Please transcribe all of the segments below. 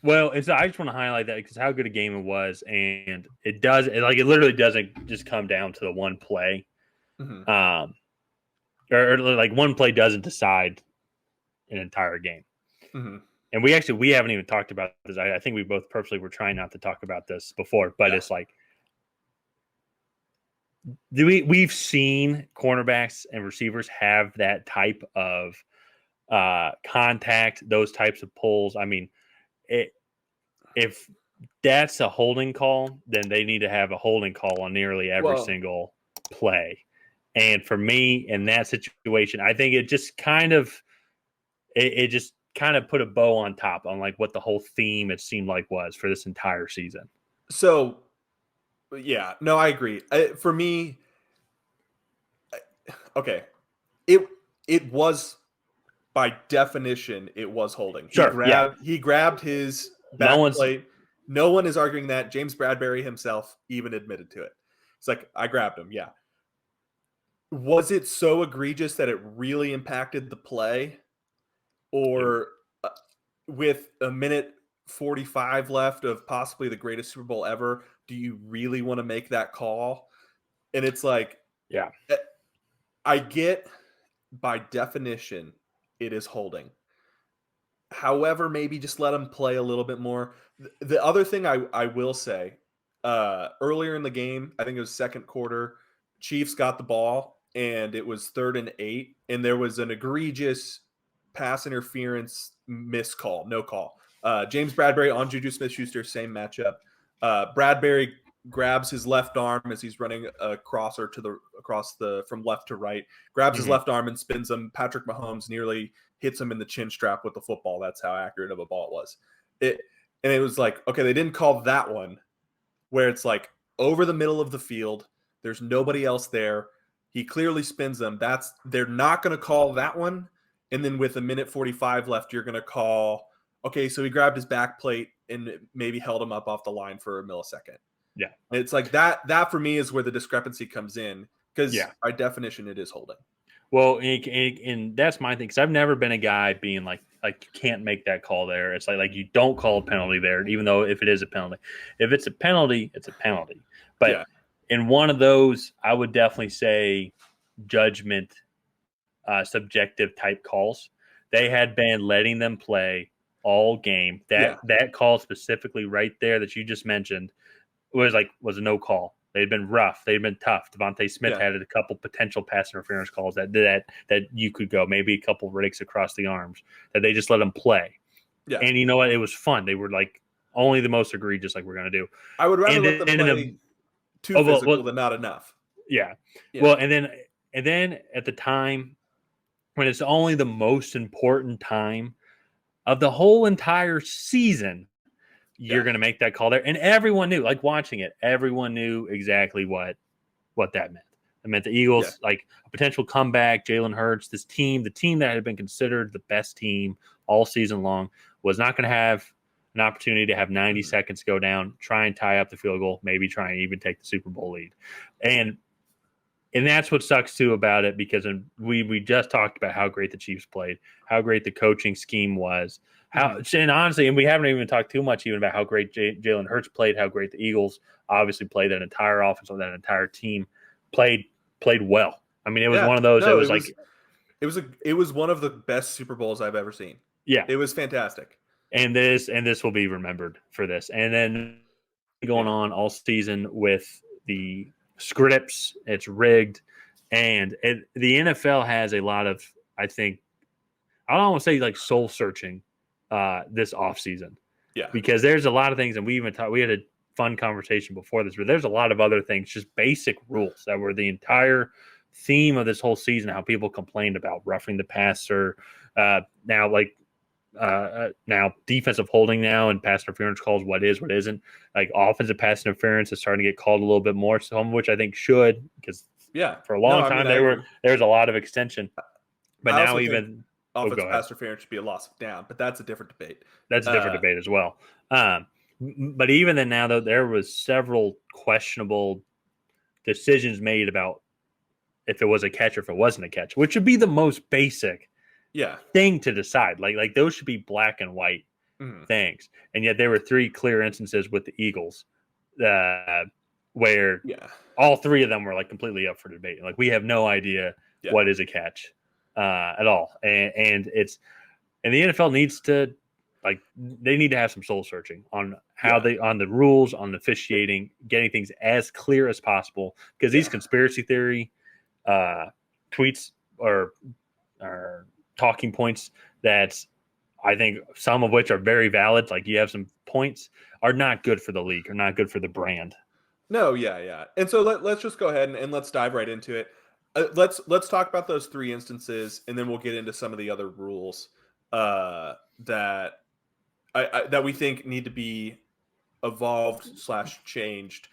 Well, I just want to highlight that because how good a game it was, and it literally doesn't just come down to the one play, Mm-hmm. or like one play doesn't decide an entire game. Mm-hmm. And we haven't even talked about this. I think we both purposely were trying not to talk about this before, but it's like we've seen cornerbacks and receivers have that type of contact, those types of pulls. I mean, if that's a holding call, then they need to have a holding call on nearly every single play. And for me, in that situation, I think it just kind of put a bow on top on like what the whole theme it seemed like was for this entire season. So, yeah, no, I agree. For me, okay, it was by definition it was holding. Sure, he grabbed his back plate. No one is arguing that. James Bradbury himself even admitted to it. It's like, I grabbed him. Yeah. Was it so egregious that it really impacted the play? Or with a minute 45 left of possibly the greatest Super Bowl ever, do you really want to make that call? And it's like, yeah, I get by definition it is holding. However, maybe just let him play a little bit more. The other thing I will say, earlier in the game, I think it was second quarter, Chiefs got the ball and it was 3rd and 8, and there was an egregious pass interference miscall, no call. James Bradbury on Juju Smith-Schuster, same matchup. Bradbury grabs his left arm as he's running a crosser from left to right, grabs his left arm and spins him. Patrick Mahomes nearly hits him in the chin strap with the football. That's how accurate of a ball it was. And it was like, okay, they didn't call that one where it's like over the middle of the field. There's nobody else there. He clearly spins them. They're not going to call that one. And then with a minute 45 left, you're going to call, okay, so he grabbed his back plate and maybe held him up off the line for a millisecond. Yeah. And it's like that for me is where the discrepancy comes in, because by definition it is holding. Well, and that's my thing, because I've never been a guy being like you can't make that call there. It's like you don't call a penalty there, even though if it is a penalty. If it's a penalty, it's a penalty. But in one of those, I would definitely say judgment, subjective type calls. They had been letting them play all game. That call specifically right there that you just mentioned was a no call. They'd been rough. They'd been tough. Devontae Smith had a couple potential pass interference calls that you could go, maybe a couple rakes across the arms that they just let them play. Yeah. And you know what? It was fun. They were like only the most egregious, like we're going to do. I would rather let them play too physical than not enough. Yeah. Well, and then at the time when it's only the most important time of the whole entire season, you're going to make that call there. And everyone knew, like watching it, everyone knew exactly what that meant. It meant the Eagles, like a potential comeback, Jalen Hurts, the team that had been considered the best team all season long, was not going to have an opportunity to have 90 seconds go down, try and tie up the field goal, maybe try and even take the Super Bowl lead. And that's what sucks too about it, because we just talked about how great the Chiefs played, how great the coaching scheme was, and honestly, and we haven't even talked too much even about how great Jalen Hurts played, how great the Eagles obviously played. That entire offense, that entire team played well. I mean, it was one of those. It was one of the best Super Bowls I've ever seen. Yeah, it was fantastic. And this will be remembered for this. And then going on all season with the scripts, it's rigged, and the NFL has a lot of, I think, I don't want to say like soul searching this offseason. Yeah. Because there's a lot of things, and we had a fun conversation before this, but there's a lot of other things, just basic rules that were the entire theme of this whole season, how people complained about roughing the passer, now defensive holding now and pass interference calls, what is, what isn't. Like offensive pass interference is starting to get called a little bit more, some of which I think should, because for a long time there was a lot of extension. But now even offensive pass interference should be a loss of down, but that's a different debate. That's a different debate as well. But even then now, though, there was several questionable decisions made about if it was a catch or if it wasn't a catch, which would be the most basic thing to decide. Like those should be black and white things. And yet there were 3 clear instances with the Eagles where all 3 of them were like completely up for debate. Like we have no idea what is a catch at all. And the NFL needs to they need to have some soul searching on how on the rules, on the officiating, getting things as clear as possible. Because these conspiracy theory tweets or talking points that I think some of which are very valid, like you have some points, are not good for the league, are not good for the brand. No, yeah. And so let's just go ahead and let's dive right into it. Let's talk about those 3 instances, and then we'll get into some of the other rules that that we think need to be evolved/changed.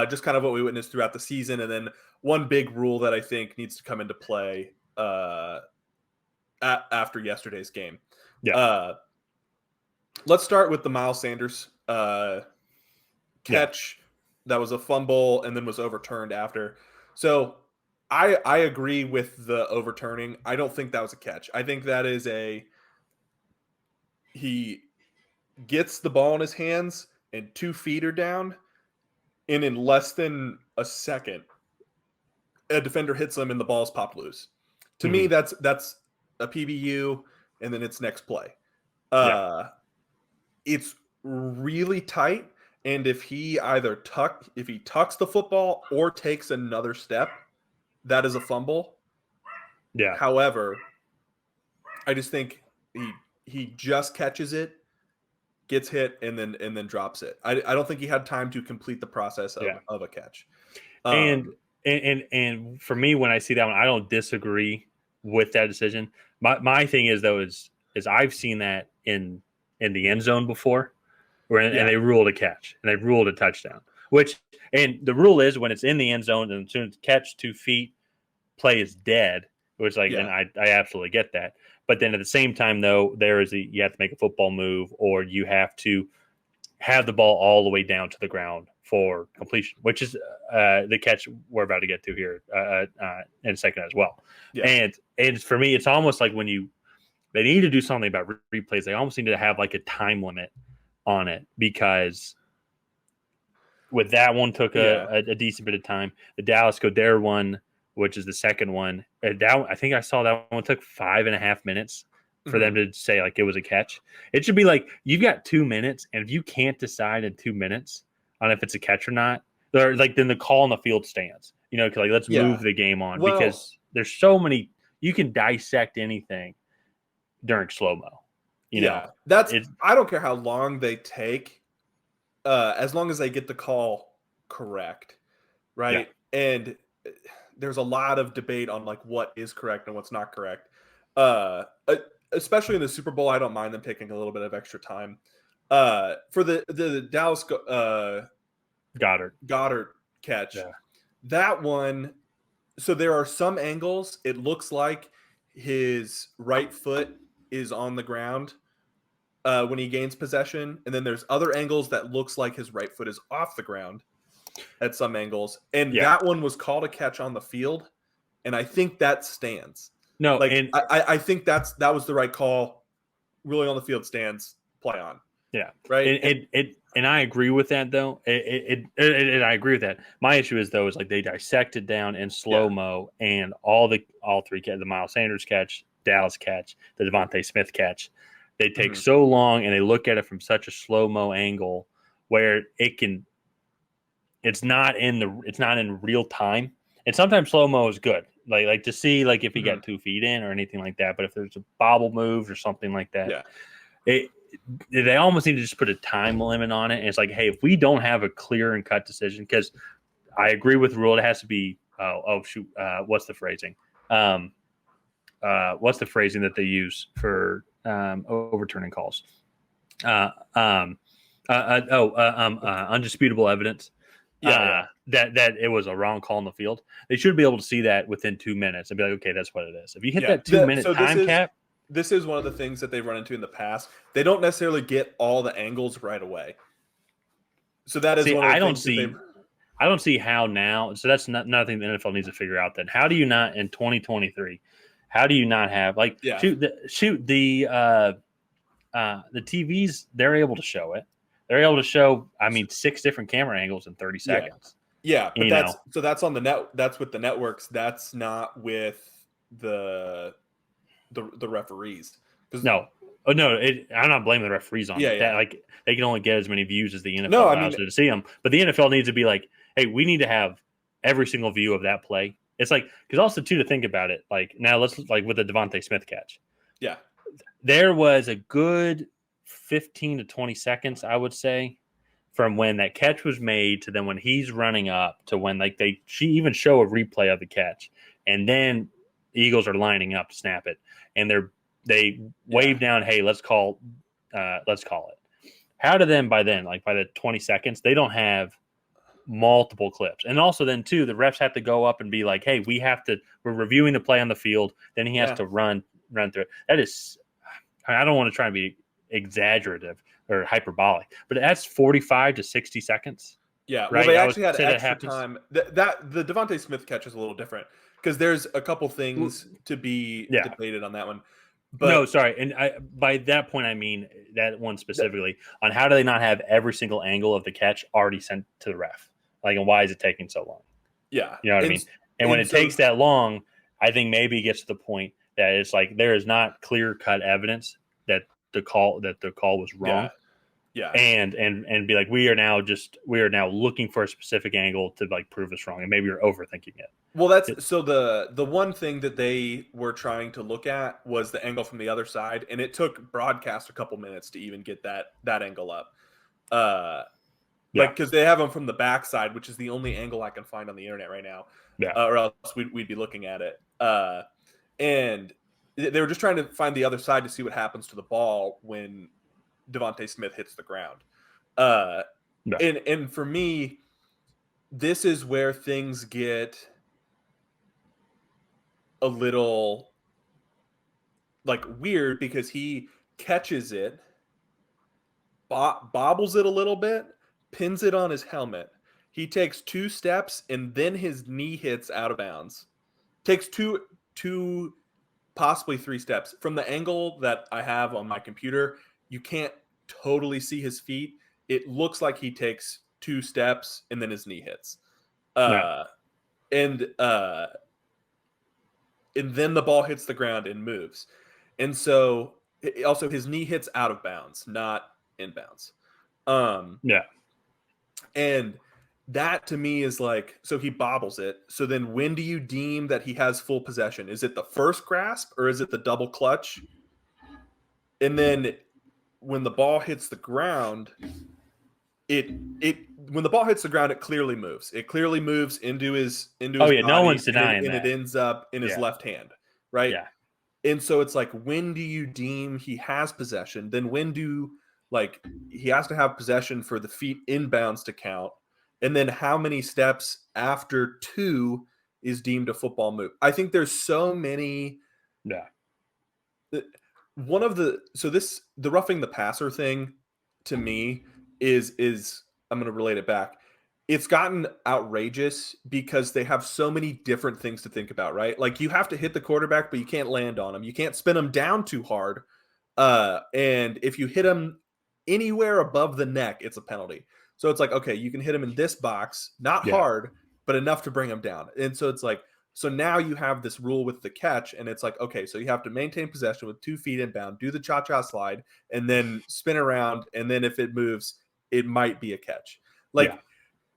Just kind of what we witnessed throughout the season, and then one big rule that I think needs to come into play after yesterday's game. Let's start with the Miles Sanders catch that was a fumble and then was overturned after. So I agree with the overturning. I don't think that was a catch. I think that is he gets the ball in his hands and 2 feet are down, and in less than a second, a defender hits him and the ball's popped loose. To me, that's a PBU, and then it's next play. It's really tight, and if he tucks the football or takes another step, that is a fumble. However, I just think he just catches it, gets hit, and then drops it. I don't think he had time to complete the process of a catch. And for me, when I see that one, I don't disagree with that decision. My thing is though is I've seen that in the end zone before, and they ruled a catch and they ruled a touchdown. And the rule is when it's in the end zone and as soon as catch 2 feet, play is dead. Which and I absolutely get that. But then at the same time though, you have to make a football move, or you have to have the ball all the way down to the ground for completion, which is the catch we're about to get to here in a second as well. And for me, it's almost like when they need to do something about replays. They almost need to have like a time limit on it, because with that one took a decent bit of time. The Dallas Goddard one, which is the second one, I think I saw that one took 5.5 minutes for them to say like it was a catch. It should be like you've got 2 minutes, and if you can't decide in 2 minutes on if it's a catch or not, then the call on the field stands. Let's move the game on, because there's so many. You can dissect anything during slow mo. I don't care how long they take, as long as they get the call correct, right? And there's a lot of debate on like what is correct and what's not correct. Especially in the Super Bowl, I don't mind them taking a little bit of extra time. For the Dallas Goddard catch, that one. So there are some angles. It looks like his right foot is on the ground when he gains possession, and then there's other angles that looks like his right foot is off the ground at some angles. And that one was called a catch on the field, and I think that stands. No, I think that was the right call. Ruling on the field stands. Play on. Yeah, right. And I agree with that though. And I agree with that. My issue is though is like they dissect it down in slow mo, and all 3 the Miles Sanders catch, Dallas catch, the Devontae Smith catch, they take so long, and they look at it from such a slow mo angle where it's not in real time. And sometimes slow mo is good, like to see like if he got 2 feet in or anything like that. But if there's a bobble move or something like that, they almost need to just put a time limit on it. And it's like, hey, if we don't have a clear and cut decision, because I agree with the rule, it has to be. What's the phrasing? What's the phrasing that they use for overturning calls? Undisputable evidence. That it was a wrong call on the field. They should be able to see that within 2 minutes and be like, okay, that's what it is. If you hit that 2 minute time cap. This is one of the things that they've run into in the past. They don't necessarily get all the angles right away. So that is one of the things I don't see how now. So that's nothing the NFL needs to figure out then. How do you not in 2023? How do you not have the the TVs, they're able to show it. They're able to show, 6 different camera angles in 30 Yeah. seconds. Yeah, but that's on the net. That's with the networks. That's not with the referees. No, I'm not blaming the referees on Yeah, that. yeah. Like they can only get as many views as the NFL No, I allows mean, them to see them. But the NFL needs to be like, hey, we need to have every single view of that play. It's like because also too to think about it. Like now let's like with the Devontae Smith catch. yeah, There was a good 15 to 20 seconds, I would say, from when that catch was made to then when he's running up to when she even show a replay of the catch, and then the Eagles are lining up to snap it, and they wave down, hey, let's call it. How to them by then, like by the 20 seconds, they don't have multiple clips, and also then too, the refs have to go up and be like, hey, we're reviewing the play on the field, then he has yeah. to run through it. That is, I don't want to try and be exaggerative or hyperbolic, but that's 45 to 60 seconds. Yeah, well, Right? they I would actually had say that extra happens. time. That the Devontae Smith catch is a little different because there's a couple things to be Yeah. debated on that one. No, But sorry. And by that point, I mean that one specifically on how do they not have every single angle of the catch already sent to the ref? Like, and why is it taking so long? yeah, You know what I mean? And when it so takes that long, I think maybe it gets to the point that it's like there is not clear cut evidence that the call was wrong. yeah. And be like, we are now looking for a specific angle to like prove us wrong, and maybe you're overthinking it. Well, that's so the one thing that they were trying to look at was the angle from the other side, and it took broadcast a couple minutes to even get that angle up. Yeah. Because they have them from the backside, which is the only angle I can find on the internet right now. Yeah. Or else we'd be looking at it. And they were just trying to find the other side to see what happens to the ball when Devontae Smith hits the ground. Yeah. And for me, this is where things get a little like weird because he catches it, bobbles it a little bit, pins it on his helmet. He takes 2 steps and then his knee hits out of bounds. Takes two possibly 3 steps. From the angle that I have on my computer, you can't totally see his feet. It looks like he takes 2 steps and then his knee hits. Yeah. And then the ball hits the ground and moves. And so also his knee hits out of bounds, not inbounds. Yeah. And that to me is like, so he bobbles it. So then when do you deem that he has full possession? Is it the first grasp or is it the double clutch? And then when the ball hits the ground, when the ball hits the ground, it clearly moves. It clearly moves into his body, No one's denying and that. it ends up in his left hand, right? Yeah. And so it's like, when do you deem he has possession? Then when do he has to have possession for the feet inbounds to count? And then how many steps after 2 is deemed a football move? I think there's so many. Yeah. The roughing the passer thing to me is I'm going to relate it back. It's gotten outrageous because they have so many different things to think about, right? Like you have to hit the quarterback, but you can't land on him. You can't spin him down too hard. And if you hit him anywhere above the neck, it's a penalty. So it's like, okay, you can hit him in this box, not hard, but enough to bring him down. And so it's like, so now you have this rule with the catch, and it's like, okay, so you have to maintain possession with 2 feet inbound, do the cha-cha slide, and then spin around, and then if it moves, it might be a catch.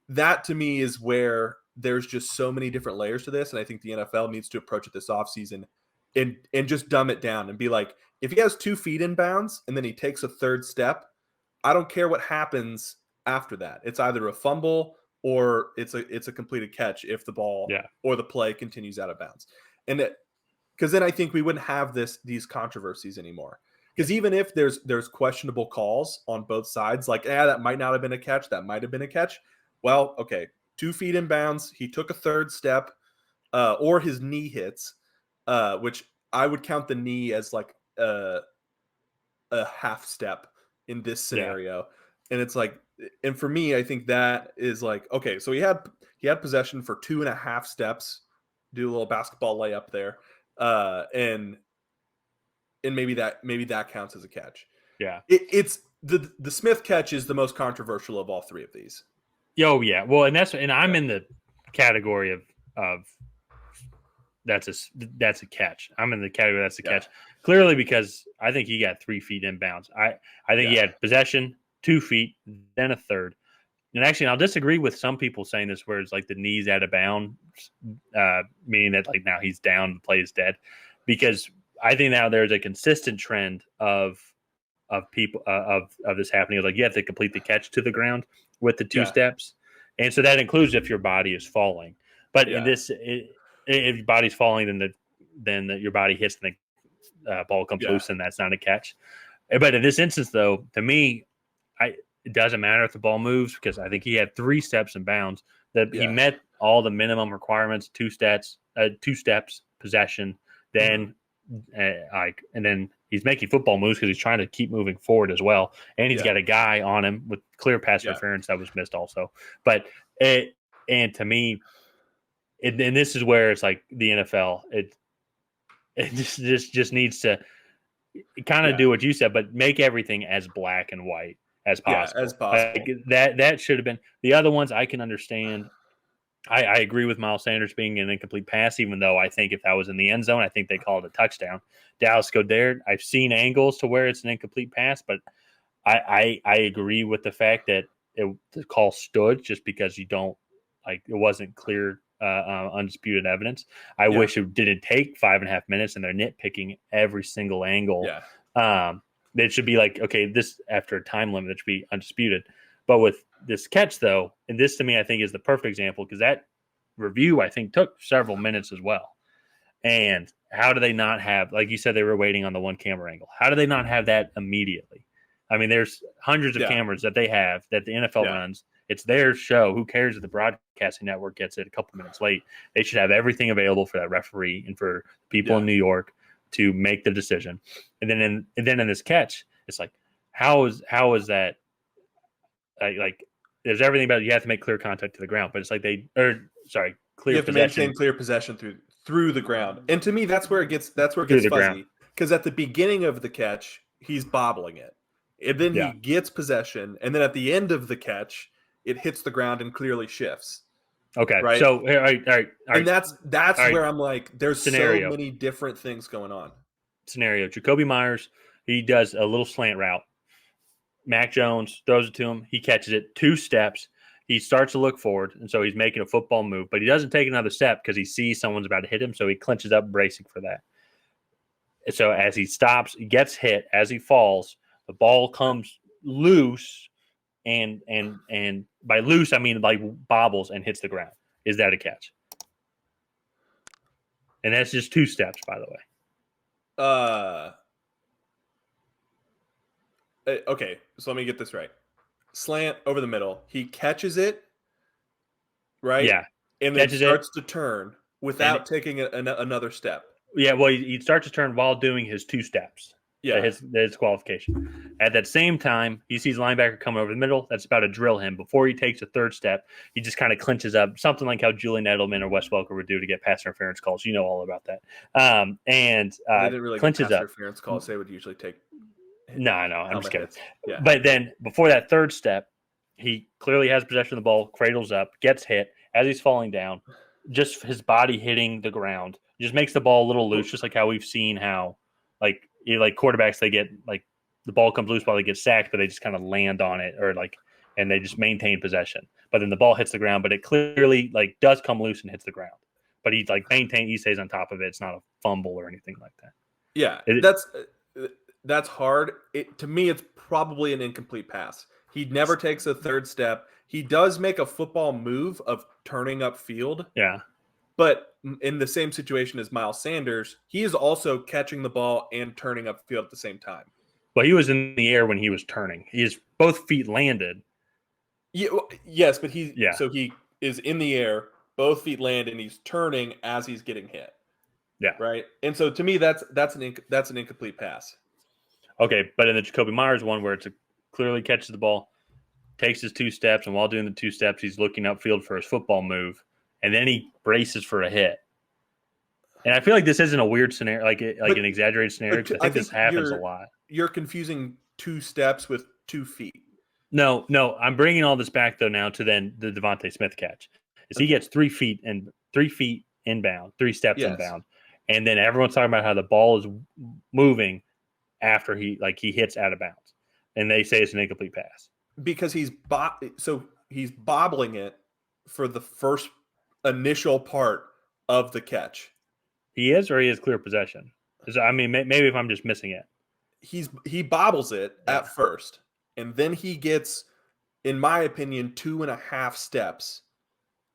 That to me is where there's just so many different layers to this, and I think the NFL needs to approach it this offseason and just dumb it down and be like, if he has 2 feet in bounds and then he takes a third step, I don't care what happens after that. It's either a fumble or it's a completed catch if the ball or the play continues out of bounds. And because then I think we wouldn't have these controversies anymore. Because even if there's questionable calls on both sides, like, that might not have been a catch, that might have been a catch. Well, okay, 2 feet in bounds, he took a third step, or his knee hits, which I would count the knee as like a half step in this scenario. And it's like, and for me, I think that is like, okay, so he had possession for 2.5 steps, do a little basketball layup there, and maybe that counts as a catch. Yeah. It's the Smith catch is the most controversial of all three of these. Oh yeah. Well, and I'm in the category of that's a catch. I'm in the category that's a catch. Clearly because I think he got 3 feet inbounds. I think he had possession, 2 feet, then a third. And actually, I'll disagree with some people saying this, where it's like the knees out of bounds, meaning that like now he's down, the play is dead, because I think now there's a consistent trend of people of this happening. Like you have to complete the catch to the ground with the 2 steps, and so that includes if your body is falling. But in this, if your body's falling, then your body hits and the ball comes loose, and that's not a catch. But in this instance, though, to me, it doesn't matter if the ball moves because I think he had 3 steps in bounds. That he met all the minimum requirements: 2 steps, possession, then and then he's making football moves because he's trying to keep moving forward as well, and he's got a guy on him with clear pass interference that was missed also. But and to me, and this is where it's like the NFL. It just needs to kind of do what you said, but make everything as black and white as possible. As possible. Like that should have been. The other ones I can understand. I agree with Miles Sanders being an incomplete pass, even though I think if that was in the end zone, I think they call it a touchdown. Dallas Goedert, I've seen angles to where it's an incomplete pass, but I agree with the fact that the call stood just because you don't like it wasn't clear, undisputed evidence. I wish it didn't take 5.5 minutes and they're nitpicking every single angle. It should be like, okay, this after a time limit, it should be undisputed. But with this catch, though, and this to me, I think is the perfect example because that review, I think, took several minutes as well. And how do they not have, like you said, they were waiting on the one camera angle. How do they not have that immediately? I mean, there's hundreds of cameras that they have that the NFL runs. It's their show. Who cares if the broadcasting network gets it a couple minutes late? They should have everything available for that referee and for people in New York to make the decision. And then in this catch, it's like, how is that? Like there's everything about it. You have to make clear contact to the ground, but it's like clear you have possession. To maintain clear possession through the ground. And to me, that's where it gets fuzzy because at the beginning of the catch, he's bobbling it, and then he gets possession, and then at the end of the catch, it hits the ground and clearly shifts. Okay, right. So all right. And that's where I'm like, there's so many different things going on. Scenario: Jacoby Myers, he does a little slant route. Mac Jones throws it to him. He catches it 2 steps. He starts to look forward, and so he's making a football move, but he doesn't take another step because he sees someone's about to hit him, so he clinches up, bracing for that. So as he stops, he gets hit. As he falls, the ball comes loose, and by loose, I mean like bobbles and hits the ground. Is that a catch? And that's just 2 steps, by the way. Okay, so let me get this right. Slant over the middle. He catches it, right? Yeah. And then starts to turn without taking another step. Yeah, well, he starts to turn while doing his 2 steps. Yeah. His qualification. At that same time, he sees linebacker coming over the middle. That's about to drill him. Before he takes a 3rd step, he just kind of clinches up, something like how Julian Edelman or Wes Welker would do to get pass interference calls. You know all about that. They didn't really clinches pass up. Interference calls. They would usually take. No, I'm just kidding. Yeah. But then before that 3rd step, he clearly has possession of the ball, cradles up, gets hit as he's falling down. Just his body hitting the ground just makes the ball a little loose, just like how we've seen how, like quarterbacks, they get like the ball comes loose while they get sacked, but they just kind of land on it and they just maintain possession. But then the ball hits the ground, but it clearly like does come loose and hits the ground. But he stays on top of it. It's not a fumble or anything like that. Yeah, that's hard. To me, it's probably an incomplete pass. He never takes a 3rd step. He does make a football move of turning upfield. Yeah. But in the same situation as Miles Sanders, he is also catching the ball and turning upfield at the same time. Well, he was in the air when he was turning. Both feet landed. Yeah, yes, but so he is in the air, both feet land, and he's turning as he's getting hit. Yeah. Right. And so to me, that's an incomplete pass. Okay, but in the Jacoby Myers one, where it's clearly catches the ball, takes his 2 steps, and while doing the 2 steps, he's looking upfield for his football move, and then he braces for a hit. And I feel like this isn't a weird scenario, like an exaggerated scenario, because I think this happens a lot. you're confusing 2 steps with 2 feet. No, I'm bringing all this back though now to then the Devontae Smith catch. Is he Okay. gets 3 feet inbound, 3 steps Yes. inbound, and then everyone's talking about how the ball is moving after he hits out of bounds, and they say it's an incomplete pass. Because he's bobbling it for the first initial part of the catch. He is clear possession. I mean, maybe if I'm just missing it. He bobbles it at first, and then he gets, in my opinion, 2.5 steps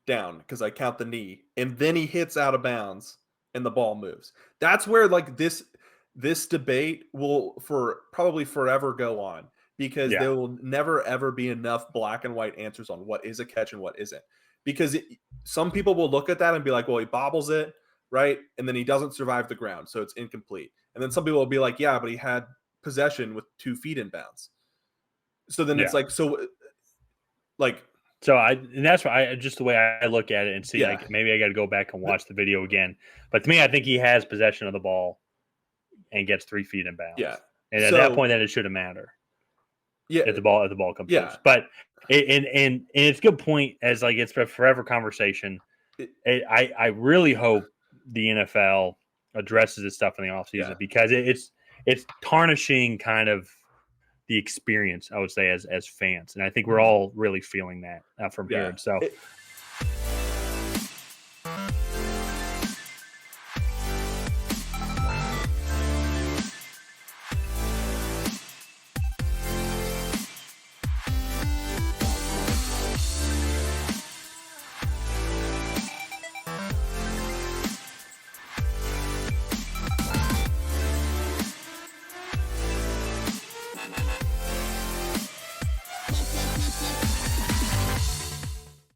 down because I count the knee, and then he hits out of bounds and the ball moves. That's where like this debate will for probably forever go on, because there will never ever be enough black and white answers on what is a catch and what isn't. Because some people will look at that and be like, well, he bobbles it, right? And then he doesn't survive the ground, so it's incomplete. And then some people will be like, yeah, but he had possession with 2 feet in bounds. So then it's like, so like, and that's why just the way I look at it and see, like, maybe I got to go back and watch the video again. But to me, I think he has possession of the ball and gets 3 feet in bounds. Yeah. And at that point, then it shouldn't matter. Yeah. If the ball comes loose. But and it's a good point, as like it's a forever conversation. I really hope the NFL addresses this stuff in the offseason because it's tarnishing kind of the experience, I would say, as fans. And I think we're all really feeling that from here. And so